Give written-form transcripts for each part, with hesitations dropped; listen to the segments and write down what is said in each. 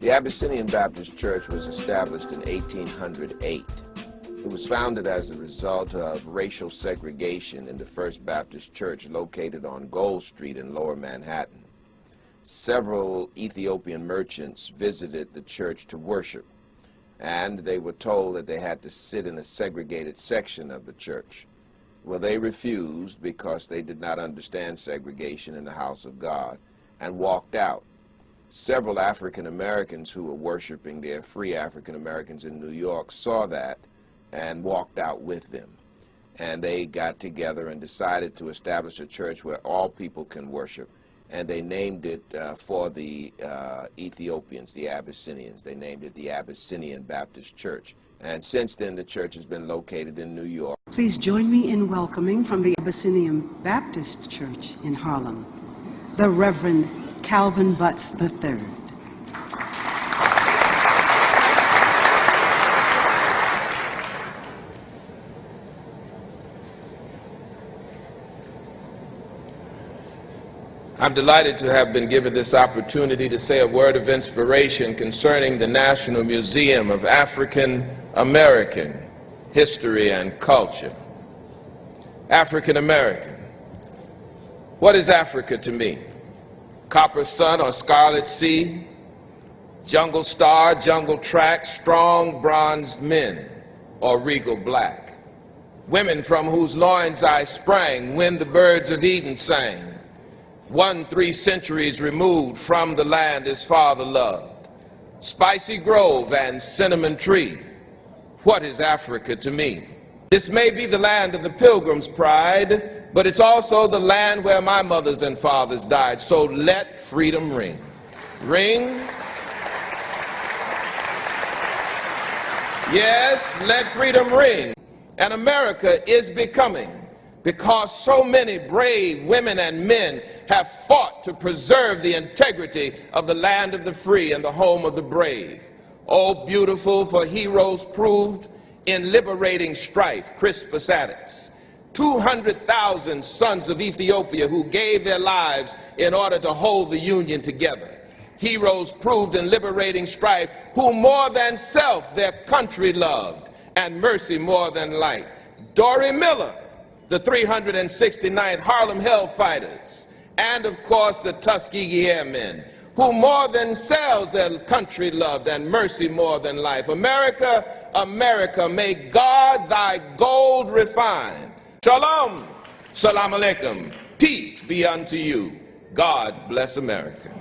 The Abyssinian Baptist Church was established in 1808. It was founded as a result of racial segregation in the First Baptist Church located on Gold Street in Lower Manhattan. Several Ethiopian merchants visited the church to worship, and they were told that they had to sit in a segregated section of the church. Well, they refused because they did not understand segregation in the house of God and walked out. Several African Americans who were worshiping there, free African Americans in New York, saw that and walked out with them. And they got together and decided to establish a church where all people can worship. And they named it for the Ethiopians, the Abyssinians. They named it the Abyssinian Baptist Church. And since then, the church has been located in New York. Please join me in welcoming from the Abyssinian Baptist Church in Harlem, the Reverend Calvin Butts III. I'm delighted to have been given this opportunity to say a word of inspiration concerning the National Museum of African American History and Culture. African American. What is Africa to me? Copper sun or scarlet sea, jungle star, jungle track, strong bronzed men, or regal black. Women from whose loins I sprang when the birds of Eden sang. 3 centuries removed from the land his father loved. Spicy grove and cinnamon tree. What is Africa to me? This may be the land of the Pilgrim's pride, but it's also the land where my mothers and fathers died. So let freedom ring. Ring. Yes, let freedom ring. And America is becoming, because so many brave women and men have fought to preserve the integrity of the land of the free and the home of the brave. Oh, beautiful for heroes proved in liberating strife, Crispus Attucks. 200,000 sons of Ethiopia who gave their lives in order to hold the Union together. Heroes proved in liberating strife, who more than self their country loved, and mercy more than life. Dory Miller, the 369th Harlem Hellfighters, and of course the Tuskegee Airmen, who more than selves their country loved, and mercy more than life. America, America, may God thy gold refine. Shalom, salam alaikum, peace be unto you. God bless America.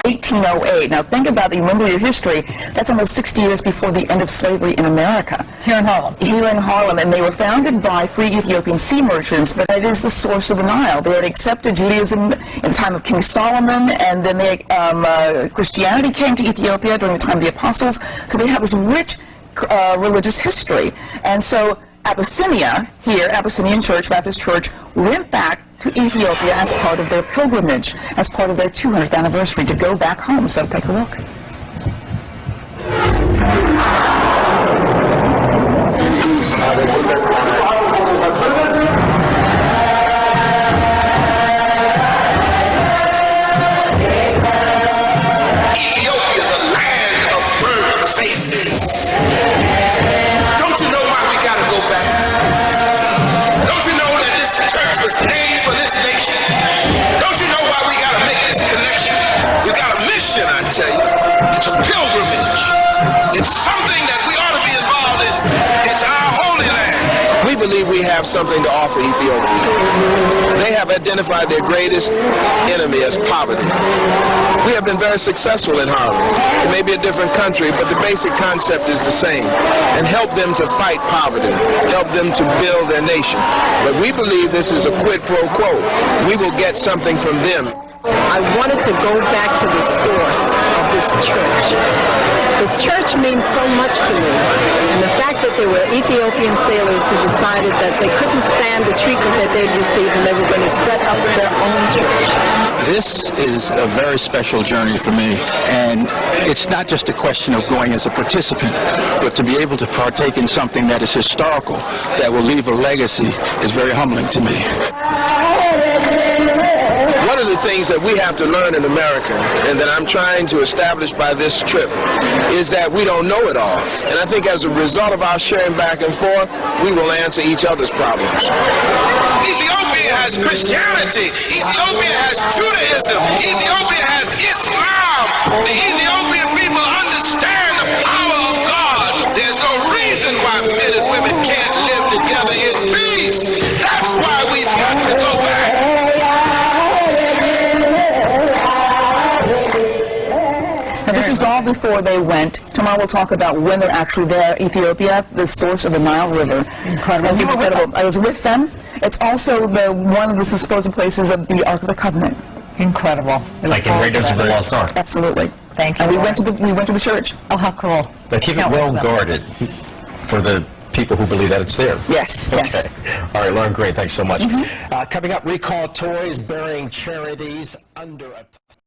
1808. Now think about it, remember your history, that's almost 60 years before the end of slavery in America. Here in Harlem. Here in Harlem, and they were founded by free Ethiopian sea merchants, but it is the source of the Nile. They had accepted Judaism in the time of King Solomon, and then Christianity came to Ethiopia during the time of the Apostles, so they have this rich religious history. And so Abyssinia, here, Abyssinian Church, Baptist Church, went back to Ethiopia as part of their pilgrimage, as part of their 200th anniversary, to go back home. So take a look. It's a pilgrimage. It's something that we ought to be involved in. It's our holy land. We believe we have something to offer Ethiopia. They have identified their greatest enemy as poverty. We have been very successful in Harlem. It may be a different country, but the basic concept is the same. And help them to fight poverty. Help them to build their nation. But we believe this is a quid pro quo. We will get something from them. I wanted to go back to the source of this church. The The church means so much to me, and the fact that there were Ethiopian sailors who decided that they couldn't stand the treatment that they'd received and they were going to set up their own church. This is a very special journey for me, and it's not just a question of going as a participant, but to be able to partake in something that is historical, that will leave a legacy, is very humbling to me. One of the things that we have to learn in America, and that I'm trying to establish by this trip, is that we don't know it all. And I think as a result of our sharing back and forth, we will answer each other's problems. Ethiopia has Christianity. Ethiopia has Judaism. Ethiopia has Islam. The Ethiopian people understand the power of God. There's no reason why men and women can't live together in peace. That's why we've got to go back. Now, this is all before they went. Tomorrow we'll talk about when they're actually there. Ethiopia, the source of the Nile River. Incredible. You were incredible. I was with them. It's also one of the supposed places of the Ark of the Covenant. Incredible. Like in Raiders of the Lost Ark. Absolutely. Thank you. And we went to the church. Oh, how cool. But keep it well guarded for the people who believe that it's there. Yes, yes. Okay. All right, Lauren, great. Thanks so much. Coming up, recall toys bearing charities under a...